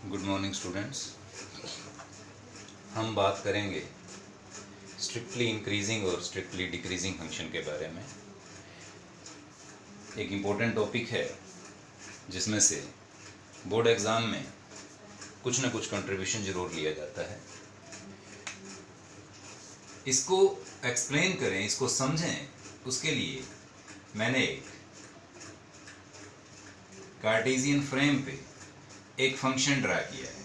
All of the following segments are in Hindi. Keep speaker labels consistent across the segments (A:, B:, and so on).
A: Good morning students. हम बात करेंगे स्ट्रिक्टली इंक्रीजिंग और स्ट्रिक्टली डिक्रीजिंग फंक्शन के बारे में। एक इम्पोर्टेंट टॉपिक है जिसमें से बोर्ड एग्ज़ाम में कुछ न कुछ कंट्रीब्यूशन ज़रूर लिया जाता है। इसको एक्सप्लेन करें, इसको समझें, उसके लिए मैंने एक कार्टेशियन फ्रेम पे एक फंक्शन ड्रा किया है।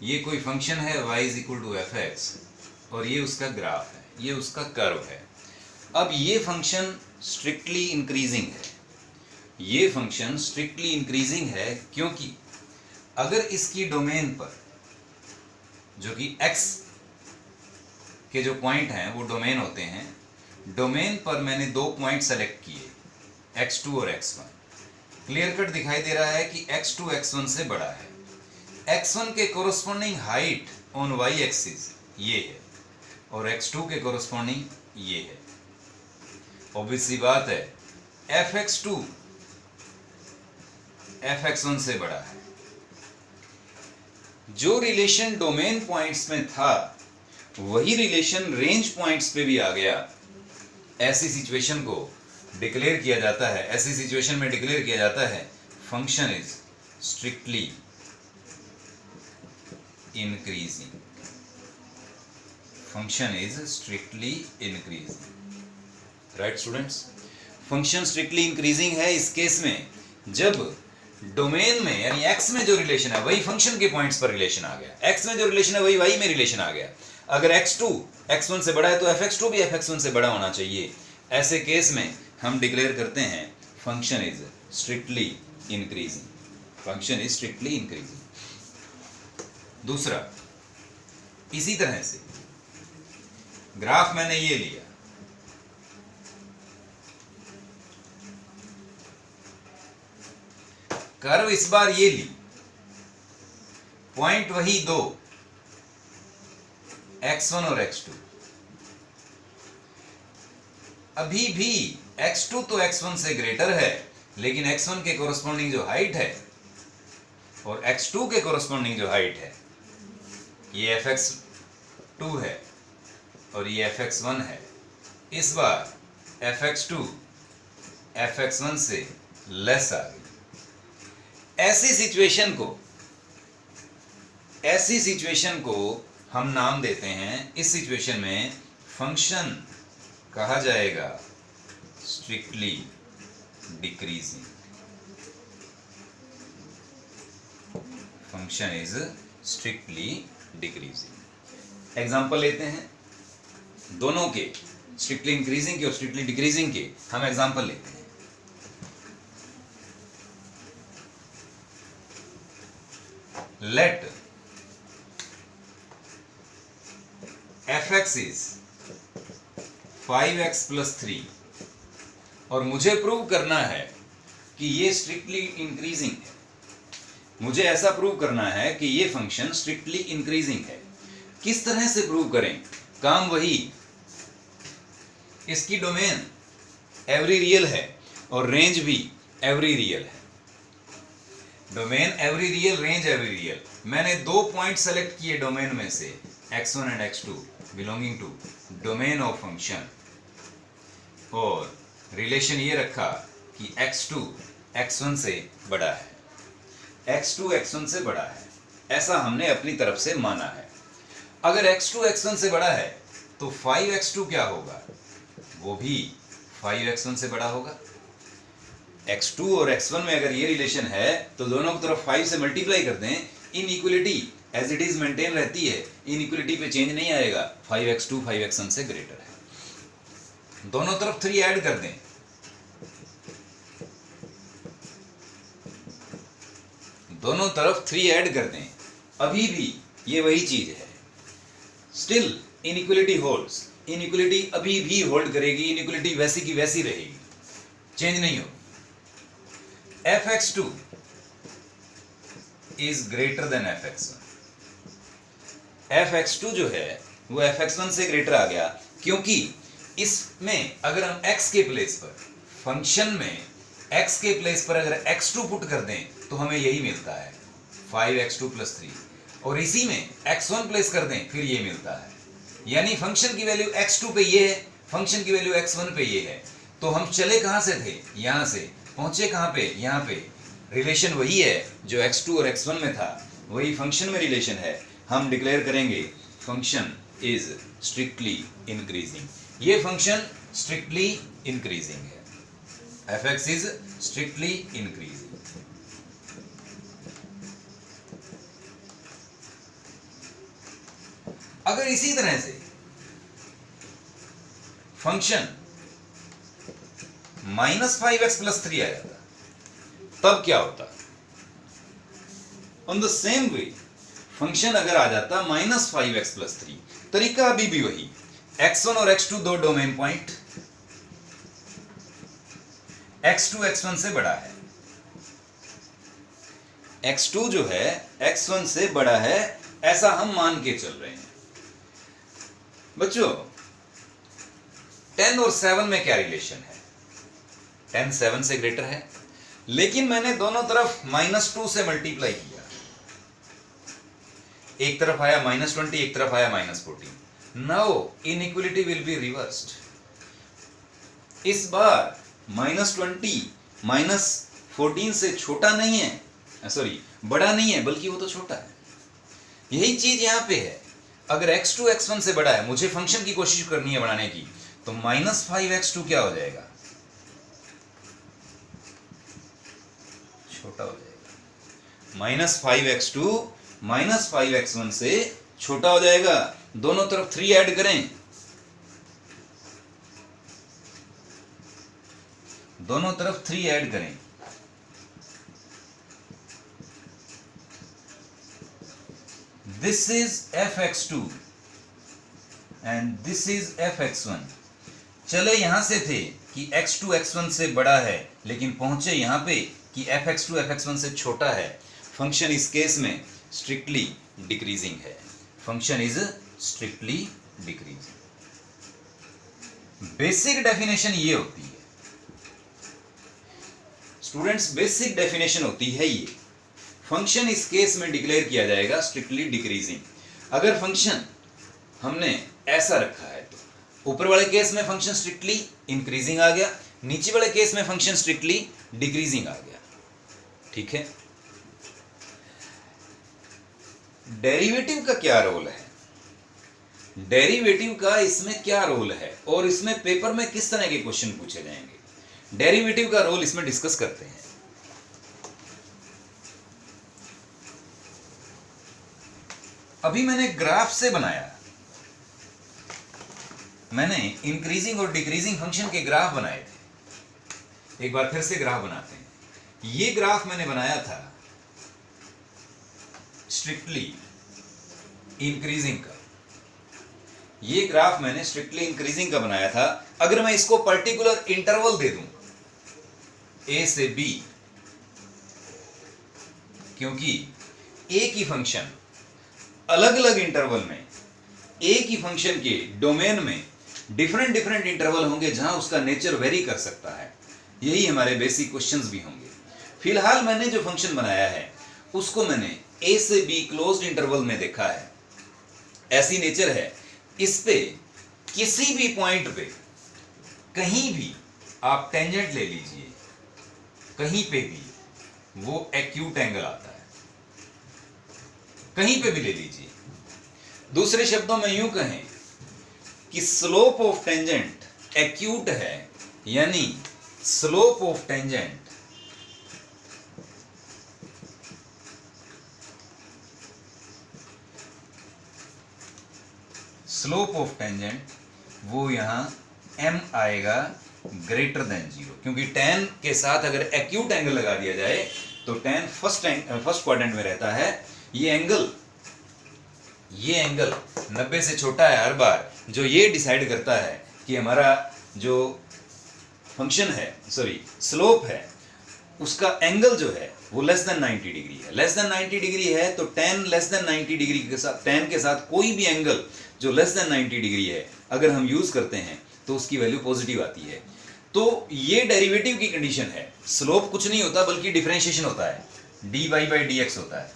A: ये कोई फंक्शन है y is equal to F X और ये उसका ग्राफ है, ये उसका कर्व है। अब ये फंक्शन स्ट्रिक्टली इंक्रीजिंग है, ये फंक्शन स्ट्रिक्टली इंक्रीजिंग है क्योंकि अगर इसकी डोमेन पर जो कि x के जो पॉइंट हैं वो डोमेन होते हैं, डोमेन पर मैंने दो पॉइंट सेलेक्ट किए x2 और x1। क्लियर कट दिखाई दे रहा है कि x2 x1 से बड़ा है। x1 के corresponding height on y axis ये है और x2 के कोरस्पॉन्डिंग ये है। ऑब्वियस सी बात है fx2 fx1 से बड़ा है। जो रिलेशन डोमेन पॉइंट्स में था वही रिलेशन रेंज पॉइंट्स पे भी आ गया। ऐसी सिचुएशन को डिक्लेयर किया जाता है, ऐसी सिचुएशन में डिक्लेयर किया जाता है function is strictly increasing. Function is strictly increasing. Right students, function strictly increasing है इस केस में जब डोमेन में यानी x में जो रिलेशन है वही फंक्शन के पॉइंट्स पर रिलेशन आ गया, x में जो रिलेशन है वही y में रिलेशन आ गया। अगर x2 x1 से बड़ा है तो fx2 भी fx1 से बड़ा होना चाहिए। ऐसे केस में हम डिक्लेयर करते हैं function is strictly increasing. Function is strictly increasing. दूसरा, इसी तरह से ग्राफ मैंने ये लिया, कर्व इस बार ये ली, पॉइंट वही दो x1 और x2। अभी भी x2 तो x1 से ग्रेटर है, लेकिन x1 के कोरस्पॉन्डिंग जो हाइट है और x2 के कोरस्पॉन्डिंग जो हाइट है ये fx2 है और ये fx1 है। इस बार fx2 fx1 से लेस आ गई। ऐसी सिचुएशन को हम नाम देते हैं, इस सिचुएशन में फंक्शन कहा जाएगा strictly decreasing. Function is strictly decreasing. Example लेते हैं दोनों के, स्ट्रिक्टली इंक्रीजिंग के और स्ट्रिक्टली डिक्रीजिंग के हम एग्जांपल लेते हैं। लेट fx इज 5x + 3 और मुझे प्रूव करना है कि ये स्ट्रिक्टली इंक्रीजिंग है। मुझे ऐसा प्रूव करना है कि ये फंक्शन स्ट्रिक्टली इंक्रीजिंग है। किस तरह से प्रूव करें? काम वही, इसकी डोमेन एवरी रियल है और रेंज भी एवरी रियल है। Domain every real, range every real. मैंने दो पॉइंट सेलेक्ट किए डोमेन में से x1 and x2 belonging to domain of function और रिलेशन ये रखा कि x2 x1 से बड़ा है, x2 x1 से बड़ा है, ऐसा हमने अपनी तरफ से माना है। अगर x2 x1 से बड़ा है तो 5x2 क्या होगा? वो भी 5x1 से बड़ा होगा। x2 और x1 में अगर ये रिलेशन है तो दोनों की तरफ 5 से मल्टीप्लाई कर दें, inequality as it is maintain रहती है, इनइक्वलिटी पे चेंज नहीं आएगा। 5x2 5x1 से ग्रेटर है। दोनों तरफ 3 ऐड कर दें, दोनों तरफ 3 ऐड कर दें, अभी भी ये वही चीज है। स्टिल इनइक्वलिटी होल्ड्स, इनइक्वलिटी अभी भी होल्ड करेगी, इनइक्वलिटी वैसी की वैसी रहेगी, चेंज नहीं हो। fx2 is greater than fx1। fx2 जो है वो fx1 से ग्रेटर आ गया क्योंकि इसमें अगर हम x के प्लेस पर, फंक्शन में x के प्लेस पर अगर x2 पुट कर दें तो हमें यही मिलता है 5x2 + 3 और इसी में x1 प्लेस कर दें, फिर ये मिलता है। यानी फंक्शन की वैल्यू x2 पे ये है, फंक्शन की वैल्यू x1 पे ये है। तो हम चले कहां से थे, यहां से, पहुंचे कहां पे, यहां पे। रिलेशन वही है जो x2 और x1 में था, वही फंक्शन में रिलेशन है। हम डिक्लेयर करेंगे फंक्शन इज स्ट्रिक्टली इंक्रीजिंग। ये फंक्शन स्ट्रिक्टली इंक्रीजिंग है, fx इज स्ट्रिक्टली इंक्रीजिंग। अगर इसी तरह से फंक्शन -5x + 3 आ जाता, तब क्या होता? On the same way function अगर आ जाता -5x + 3, तरीका अभी भी वही, x1 और x2 दो डोमेन पॉइंट, x2 x1 से बड़ा है, x2 जो है x1 से बड़ा है, ऐसा हम मान के चल रहे हैं। बच्चों 10 और 7 में क्या रिलेशन है? 10 7 से ग्रेटर है, लेकिन मैंने दोनों तरफ -2 से मल्टीप्लाई किया। एक तरफ आया -20, एक तरफ आया -14। Now inequality will be reversed. इस बार -20 -14 से छोटा नहीं है, सॉरी बड़ा नहीं है, बल्कि वो तो छोटा है। यही चीज यहां पे है। अगर x2 x1 से बड़ा है, मुझे फंक्शन की कोशिश करनी है बढ़ाने की, तो -5x2 क्या हो जाएगा? छोटा हो जाएगा। -5x2 -5x1 से छोटा हो जाएगा। दोनों तरफ 3 ऐड करें, दोनों तरफ 3 ऐड करें, this is fx2 and this is fx1। चले यहां से थे कि x2 x1 से बड़ा है, लेकिन पहुंचे यहां पे कि fx2 fx1 से छोटा है। फंक्शन इस केस में स्ट्रिक्टली डिक्रीजिंग है, function is strictly decreasing. Basic definition ये होती है स्टूडेंट्स, बेसिक डेफिनेशन होती है ये। फंक्शन इस केस में डिक्लेयर किया जाएगा स्ट्रिक्टली डिक्रीजिंग। अगर फंक्शन हमने ऐसा रखा है तो ऊपर वाले केस में फंक्शन स्ट्रिक्टली इंक्रीजिंग आ गया, नीचे वाले केस में फंक्शन स्ट्रिक्टली डिक्रीजिंग आ गया। ठीक है, डेरिवेटिव का क्या रोल है? डेरिवेटिव का इसमें क्या रोल है और इसमें पेपर में किस तरह के क्वेश्चन पूछे जाएंगे? डेरिवेटिव का रोल इसमें डिस्कस करते हैं। अभी मैंने ग्राफ से बनाया, मैंने इंक्रीजिंग और डिक्रीजिंग फंक्शन के ग्राफ बनाए थे। एक बार फिर से ग्राफ बनाते हैं। ये ग्राफ मैंने बनाया था स्ट्रिक्टली इंक्रीजिंग का, ये ग्राफ मैंने स्ट्रिक्टली इंक्रीजिंग का बनाया था। अगर मैं इसको पर्टिकुलर इंटरवल दे दूं a से b, क्योंकि एक ही फंक्शन अलग अलग इंटरवल में, एक ही फंक्शन के डोमेन में डिफरेंट डिफरेंट इंटरवल होंगे जहां उसका नेचर वेरी कर सकता है। यही हमारे बेसिक क्वेश्चंस भी होंगे। फिलहाल मैंने जो फंक्शन बनाया है उसको मैंने a से b क्लोज्ड इंटरवल में देखा है। ऐसी नेचर है, इस पे किसी भी पॉइंट पे कहीं भी आप टेंजेंट ले लीजिए, कहीं पे भी वो एक्यूट एंगल आता है, कहीं पे भी ले लीजिए। दूसरे शब्दों में यूं कहें कि स्लोप ऑफ टेंजेंट एक्यूट है, यानी स्लोप ऑफ टेंजेंट वो यहां m आएगा ग्रेटर देन 0, क्योंकि tan के साथ अगर एक्यूट एंगल लगा दिया जाए तो tan फर्स्ट क्वाड्रेंट में रहता है। ये एंगल 90 से छोटा है हर बार, जो ये डिसाइड करता है कि हमारा जो फंक्शन है, सॉरी स्लोप है, उसका एंगल जो है वो लेस देन 90 डिग्री है। लेस देन 90 डिग्री है तो tan लेस देन 90 डिग्री के साथ, tan के साथ कोई भी एंगल जो लेस देन 90 डिग्री है अगर हम यूज करते हैं तो उसकी वैल्यू पॉजिटिव आती है। तो ये डेरिवेटिव की कंडीशन है। स्लोप कुछ नहीं होता बल्कि डिफरेंशिएशन होता है, dy by dx होता है।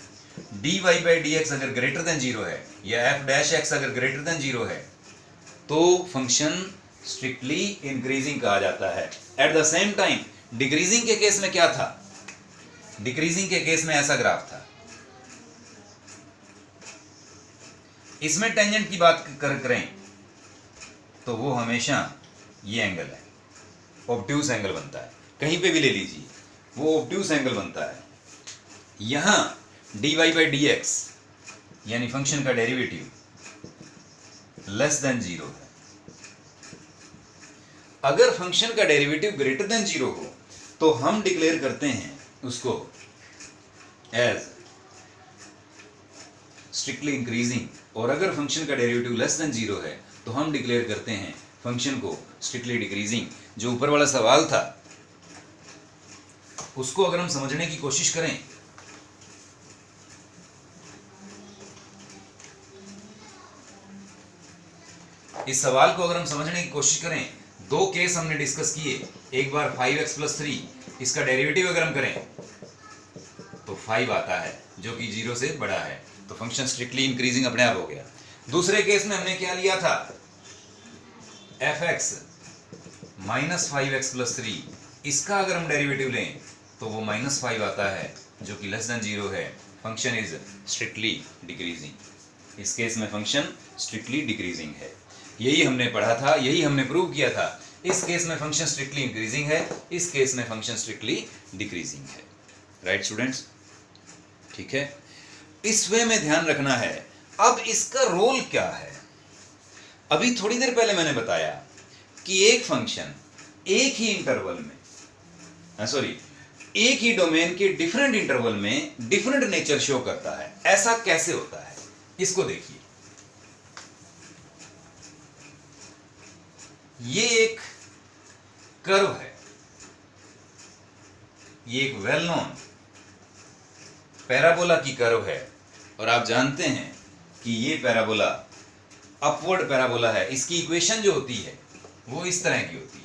A: dy बाई डी एक्स अगर ग्रेटर देन 0 है या f डैश एक्स अगर ग्रेटर देन 0 है तो फंक्शन स्ट्रिक्टली इंक्रीजिंग कहा जाता है। At the same time decreasing के केस में क्या था, डिक्रीजिंग के केस में ऐसा ग्राफ था। इसमें टेंजेंट की बात करें तो वो हमेशा ये एंगल है, ऑब्ट्यूस एंगल बनता है, कहीं पे भी ले लीजिए वो ऑब्ट्यूस एंगल बनता है। यहां dy बाई डी एक्स यानी फंक्शन का डेरिवेटिव लेस देन 0 है। अगर फंक्शन का डेरिवेटिव ग्रेटर देन 0 हो तो हम डिक्लेयर करते हैं उसको एज स्ट्रिक्टली इंक्रीजिंग, और अगर फंक्शन का डेरिवेटिव लेस देन 0 है तो हम डिक्लेयर करते हैं फंक्शन को स्ट्रिक्टली डिक्रीजिंग। जो ऊपर वाला सवाल था उसको अगर हम समझने की कोशिश करें इस सवाल को अगर हम समझने की कोशिश करें, दो केस हमने डिस्कस किए। एक बार 5x + 3 इसका डेरिवेटिव अगर हम करें तो 5 आता है जो कि 0 से बड़ा है, तो फंक्शन स्ट्रिक्टली इंक्रीजिंग अपने आप हो गया। दूसरे केस में हमने क्या लिया था, fx - 5x + 3 इसका अगर हम डेरिवेटिव लें तो वो -5 आता है जो कि लेस देन 0 है। Function is strictly decreasing. इस केस में फंक्शन स्ट्रिक्टली डिक्रीजिंग है। यही हमने पढ़ा था, यही हमने प्रूव किया था। इस केस में फंक्शन स्ट्रिक्टली इंक्रीजिंग है, इस केस में फंक्शन स्ट्रिक्टली डिक्रीजिंग है। राइट स्टूडेंट्स, ठीक है। इस वे में ध्यान रखना है। अब इसका रोल क्या है, अभी थोड़ी देर पहले मैंने बताया कि एक फंक्शन एक ही इंटरवल में एक ही डोमेन के डिफरेंट इंटरवल में डिफरेंट नेचर शो करता है। ऐसा कैसे होता है, इसको देखिए। ये एक कर्व है, ये एक वेल नोन पैराबोला की कर्व है, और आप जानते हैं कि ये पैराबोला अपवर्ड पैराबोला है। इसकी इक्वेशन जो होती है वो इस तरह की होती है।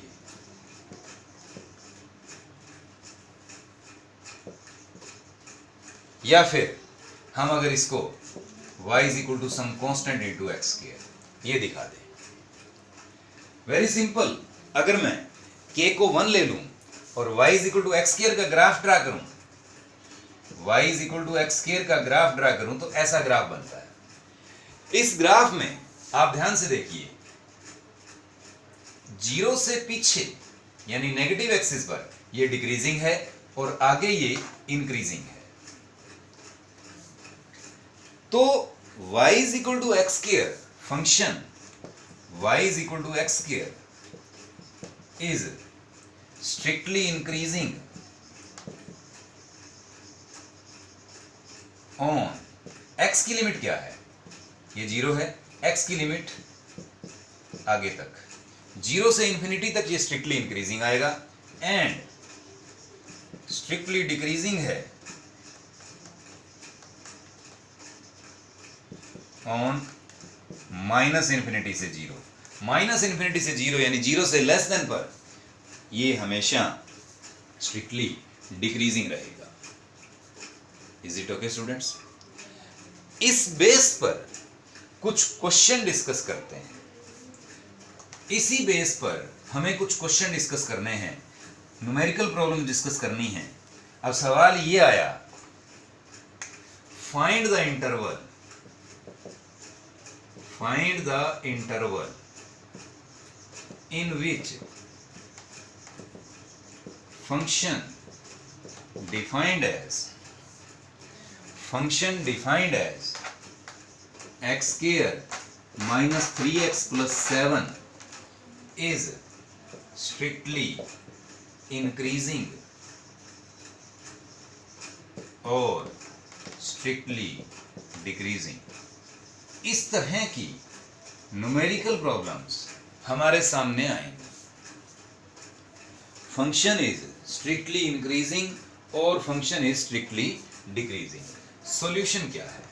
A: या फिर हम अगर इसको y = some constant into x², ये दिखा दें। वेरी सिंपल, अगर मैं k को 1 ले लूं और y = x² का ग्राफ ड्रा करूं, y = x² का ग्राफ ड्रा करूं तो ऐसा ग्राफ बनता है। इस ग्राफ में आप ध्यान से देखिए, 0 से पीछे यानी नेगेटिव एक्सिस पर ये डिक्रीजिंग है और आगे ये इंक्रीजिंग है। तो y = x² function y = x² is strictly increasing on x की लिमिट क्या है, ये 0 है, x की लिमिट आगे तक 0 से इंफिनिटी तक ये स्ट्रिक्टली इंक्रीजिंग आएगा, एंड स्ट्रिक्टली डिक्रीजिंग है ऑन -∞ से 0। -∞ से 0 यानी 0 से लेस देन पर ये हमेशा स्ट्रिक्टली डिक्रीजिंग रहेगा। Is it okay students? इस बेस पर कुछ क्वेश्चन डिस्कस करते हैं। इसी बेस पर हमें कुछ क्वेश्चन डिस्कस करने हैं, न्यूमेरिकल प्रॉब्लम डिस्कस करनी है। अब सवाल ये आया, find the interval in which function defined as x² - 3x + 7 is strictly increasing or strictly decreasing। इस तरह की न्यूमेरिकल प्रॉब्लम्स हमारे सामने आएंगे। फंक्शन इज स्ट्रिक्टली इंक्रीजिंग और function is strictly decreasing. Solution क्या है?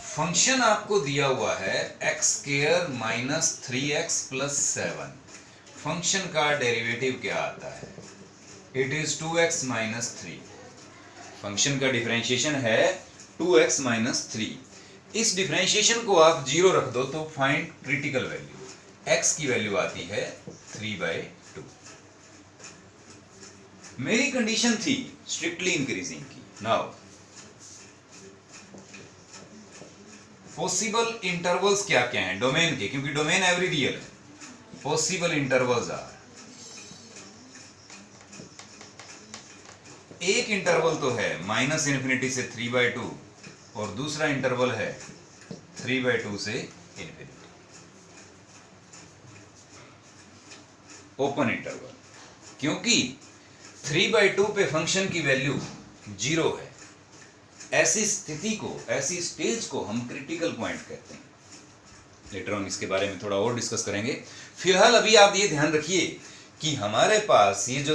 A: फंक्शन आपको दिया हुआ है x² - 3x + 7। फंक्शन का डेरिवेटिव क्या आता है? It is 2x - 3। फंक्शन का डिफरेंशिएशन है 2x माइनस 3। इस डिफरेंशिएशन को आप 0 रख दो तो फाइंड क्रिटिकल वैल्यू, x की वैल्यू आती है 3/2। मेरी कंडीशन थी स्ट्रिक्टली इंक्रीजिंग की। नाउ पॉसिबल इंटरवल्स क्या क्या हैं डोमेन के, क्योंकि डोमेन एवरी रियल है। पॉसिबल इंटरवल्स आर, एक इंटरवल तो है -∞ से 3/2 और दूसरा इंटरवल है 3/2 से इन्फिनिटी, ओपन इंटरवल। क्योंकि 3/2 पे फंक्शन की वैल्यू 0 है, ऐसी स्थिति को, ऐसी स्टेज को हम क्रिटिकल पॉइंट कहते हैं। लेटर ऑन इसके बारे में थोड़ा और डिस्कस करेंगे। फिलहाल अभी आप ये ध्यान रखिए कि हमारे पास ये जो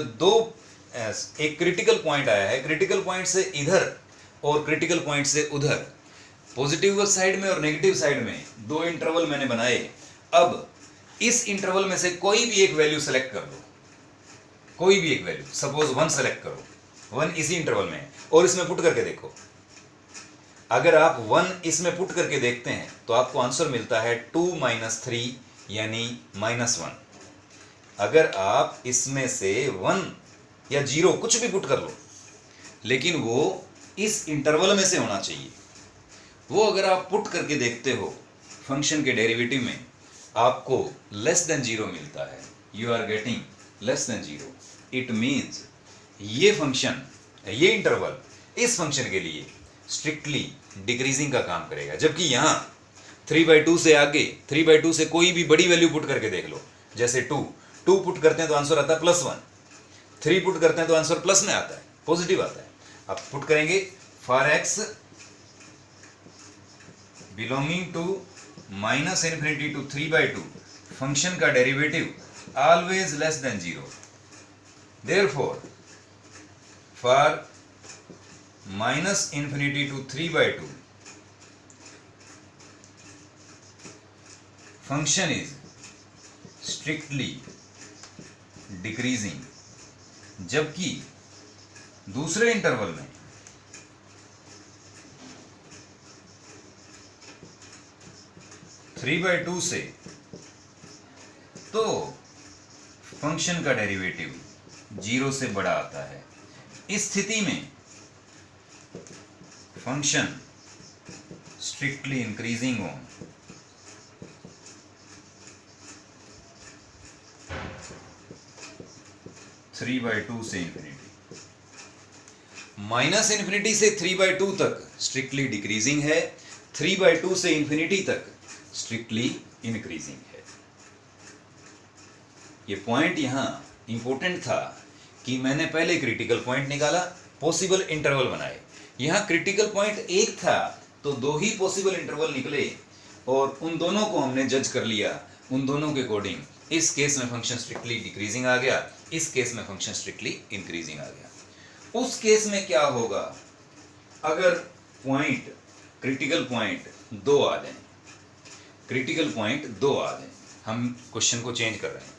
A: एक क्रिटिकल पॉइंट आया है, क्रिटिकल पॉइंट से इधर और क्रिटिकल पॉइंट से उधर, पॉजिटिव साइड में और नेगेटिव साइड में 2 इंटरवल मैंने बनाए। अब इस इंटरवल में से कोई भी एक वैल्यू सेलेक्ट कर लो, कोई भी एक वैल्यू, सपोज 1 सेलेक्ट करो, 1 इसी इंटरवल में है, और इसमें पुट करके देखो। अगर आप 1 इसमें पुट करके देखते हैं तो आपको आंसर मिलता है 2 - 3 यानी -1। अगर आप इसमें से 1 या 0 कुछ भी पुट कर लो, लेकिन वो इस इंटरवल में से होना चाहिए। वो अगर आप पुट करके देखते हो फंक्शन के डेरिवेटिव में, आपको <0 मिलता है। You are getting <0। It means ये फंक्शन, ये इंटरवल इस फंक्शन के लिए स्ट्रिक्टली डिक्रीजिंग का काम करेगा। जबकि यहां 3/2 से आगे, 3/2 से कोई भी बड़ी वैल्यू पुट करके देख लो, जैसे 2 पुट करते हैं तो आंसर आता है +1, 3 पुट करते हैं तो आंसर प्लस में आता है, पॉजिटिव आता है। अब पुट करेंगे for x belonging to -∞ to 3/2 function का derivative always <0। Therefore for -∞ to 3/2 function is strictly decreasing। जबकि दूसरे इंटरवल में (3/2 से तो फंक्शन का डेरिवेटिव 0 से बड़ा आता है। इस स्थिति में फंक्शन स्ट्रिक्टली इंक्रीजिंग ऑन (3/2 से इन्फिनिटी, -∞ से 3/2 तक स्ट्रिक्टली डिक्रीजिंग है, 3/2 से इन्फिनिटी तक स्ट्रिक्टली इंक्रीजिंग है। ये पॉइंट यहां इंपॉर्टेंट था कि मैंने पहले क्रिटिकल पॉइंट निकाला, पॉसिबल इंटरवल बनाए। यहां क्रिटिकल पॉइंट एक था तो 2 ही पॉसिबल इंटरवल निकले और उन दोनों को हमने जज कर लिया, उन दोनों के अकॉर्डिंग। इस केस में फंक्शन स्ट्रिक्टली डिक्रीजिंग आ गया, इस केस में फंक्शन स्ट्रिक्टली इंक्रीजिंग आ गया। उस केस में क्या होगा अगर पॉइंट, क्रिटिकल पॉइंट 2 आ जाए, क्रिटिकल पॉइंट 2 आ जाए। हम क्वेश्चन को चेंज कर रहे हैं,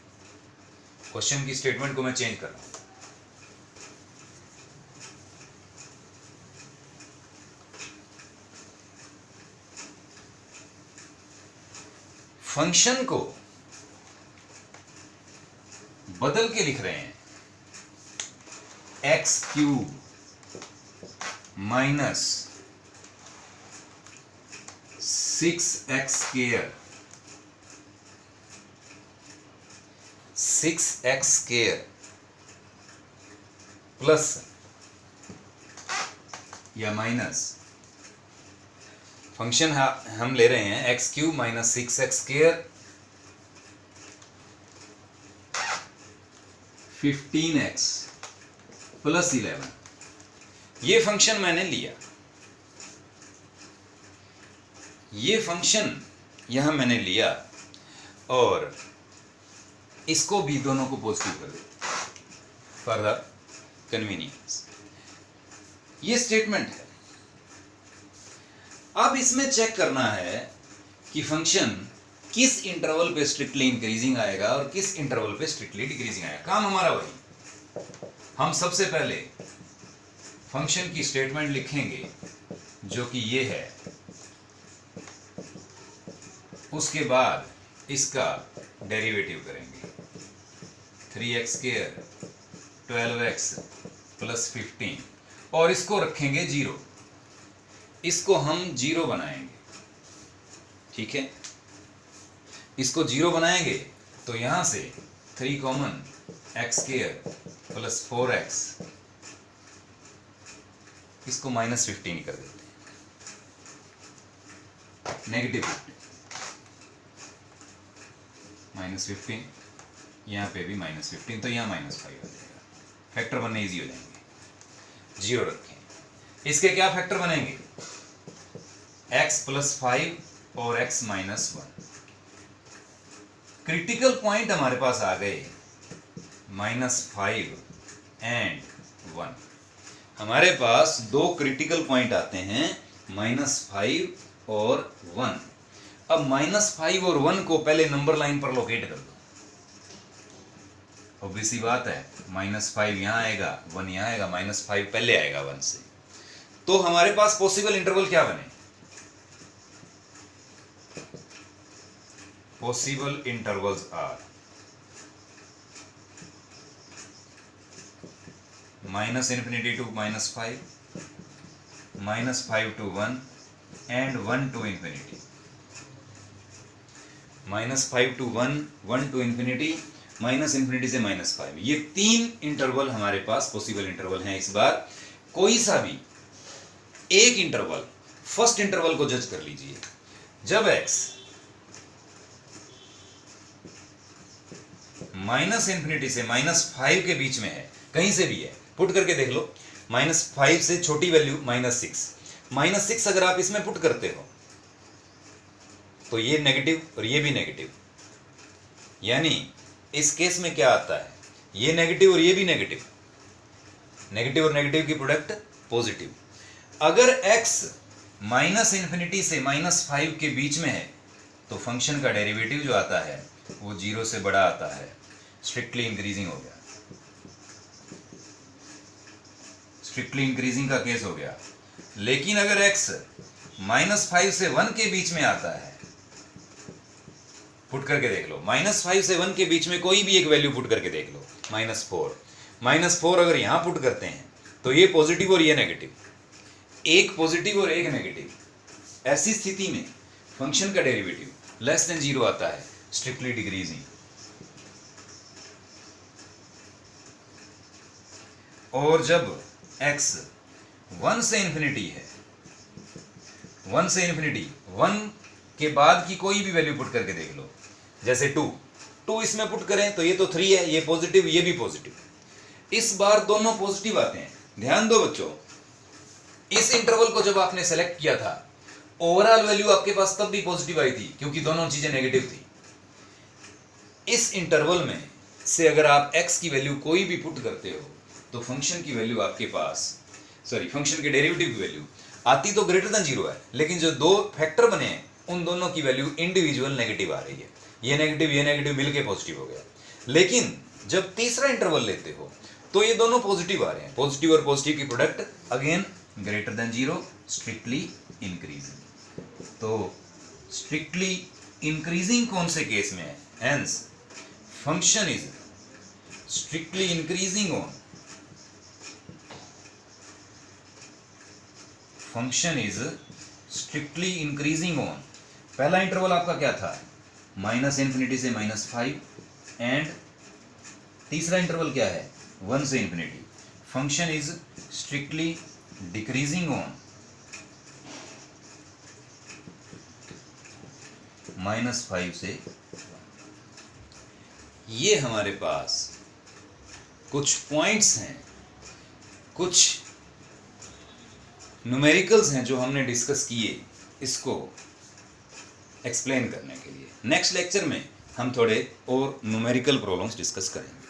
A: क्वेश्चन की स्टेटमेंट को मैं चेंज कर रहा हूं। फंक्शन को बदल के लिख रहे हैं, x³ minus 6x² 6x² plus या माइनस, फंक्शन हम ले रहे हैं x³ minus 6x² 15x plus 11। ये फंक्शन मैंने लिया, ये फंक्शन यहां मैंने लिया और इसको भी दोनों को पॉजिटिव कर दिया फॉर द कन्वीनियंस। ये स्टेटमेंट है। अब इसमें चेक करना है कि फंक्शन किस इंटरवल पे स्ट्रिक्टली इंक्रीजिंग आएगा और किस इंटरवल पे स्ट्रिक्टली डिक्रीजिंग आएगा। काम हमारा वही। हम सबसे पहले फंक्शन की स्टेटमेंट लिखेंगे जो कि ये है, उसके बाद इसका डेरिवेटिव करेंगे 3x² 12x + 15 और इसको रखेंगे 0, इसको हम 0 बनाएंगे, ठीक है। इसको 0 बनाएंगे तो यहां से 3 कॉमन x² + 4x, इसको -15 कर देते हैं, -15 -15, यहाँ पे भी -15, तो यहाँ -5 आ जाएगा। फैक्टर बनने ईजी हो जाएंगे। 0 रखें, इसके क्या फैक्टर बनेंगे, x + 5 और x - 1। क्रिटिकल पॉइंट हमारे पास आ गए -5 एंड 1। हमारे पास दो क्रिटिकल पॉइंट आते हैं, -5 और 1। अब -5 और 1 को पहले नंबर लाइन पर लोकेट कर दो। ऑब्वियस सी बात है, -5 यहां आएगा, 1 यहां आएगा, -5 पहले आएगा 1 से। तो हमारे पास पॉसिबल इंटरवल क्या बने, possible intervals are -∞ to -5, -5 to 1 and 1 to infinity। -5 to 1, 1 to infinity, -∞ से -5, ये 3 इंटरवल हमारे पास पॉसिबल इंटरवल हैं। इस बार कोई सा भी एक इंटरवल, फर्स्ट इंटरवल को जज कर लीजिए। जब x -∞ से -5 के बीच में है, कहीं से भी है, पुट करके देख लो। -5 से छोटी वैल्यू -6 अगर आप इसमें पुट करते हो तो ये नेगेटिव और ये भी नेगेटिव, यानी इस केस में क्या आता है, ये नेगेटिव और ये भी नेगेटिव, नेगेटिव और नेगेटिव की प्रोडक्ट पॉजिटिव। अगर x -∞ से -5 के बीच में है तो फंक्शन का डेरिवेटिव जो आता है वो 0 से बड़ा आता है, स्ट्रिक्टली इंक्रीजिंग हो गया, स्ट्रिक्टली इंक्रीजिंग का केस हो गया। लेकिन अगर x -5 से 1 के बीच में आता है, पुट करके देख लो, -5 से 1 के बीच में कोई भी एक वैल्यू पुट करके देख लो, -4 अगर यहां पुट करते हैं तो ये पॉजिटिव और ये नेगेटिव, एक पॉजिटिव और एक नेगेटिव, ऐसी स्थिति में फंक्शन का डेरिवेटिव <0 आता है, स्ट्रिक्टली डिक्रीजिंग। और जब x 1 से इन्फिनिटी है, 1 से इन्फिनिटी, 1 के बाद की कोई भी वैल्यू पुट करके देख लो, जैसे 2 इसमें पुट करें तो ये तो 3 है, ये पॉजिटिव ये भी पॉजिटिव। इस बार दोनों पॉजिटिव आते हैं। ध्यान दो बच्चों, इस इंटरवल को जब आपने सेलेक्ट किया था, ओवरऑल वैल्यू आपके पास तब भी पॉजिटिव आई थी क्योंकि दोनों चीजें नेगेटिव थी। इस इंटरवल में से अगर आप x की वैल्यू कोई भी पुट करते हो तो फंक्शन की वैल्यू आपके पास, फंक्शन के डेरिवेटिव की वैल्यू आती तो >0 है, लेकिन जो दो फैक्टर बने हैं उन दोनों की वैल्यू इंडिविजुअल नेगेटिव आ रही है। ये नेगेटिव मिलके पॉजिटिव हो गया। लेकिन जब तीसरा इंटरवल लेते हो तो ये दोनों पॉजिटिव आ रहे हैं, पॉजिटिव और पॉजिटिव की प्रोडक्ट अगेन >0, स्ट्रिक्टली इंक्रीजिंग। तो स्ट्रिक्टली इंक्रीजिंग कौन से केस में है, hence function is strictly increasing on, function is strictly increasing on. पहला इंटरवल आपका क्या था, -∞ से -5 एंड तीसरा इंटरवल क्या है, 1 से infinity. Function is strictly decreasing on -5 से 1। ये हमारे पास कुछ पॉइंट्स हैं, कुछ न्यूमेरिकल्स हैं जो हमने डिस्कस किए इसको एक्सप्लेन करने के लिए। नेक्स्ट लेक्चर में हम थोड़े और न्यूमेरिकल प्रॉब्लम्स डिस्कस करेंगे।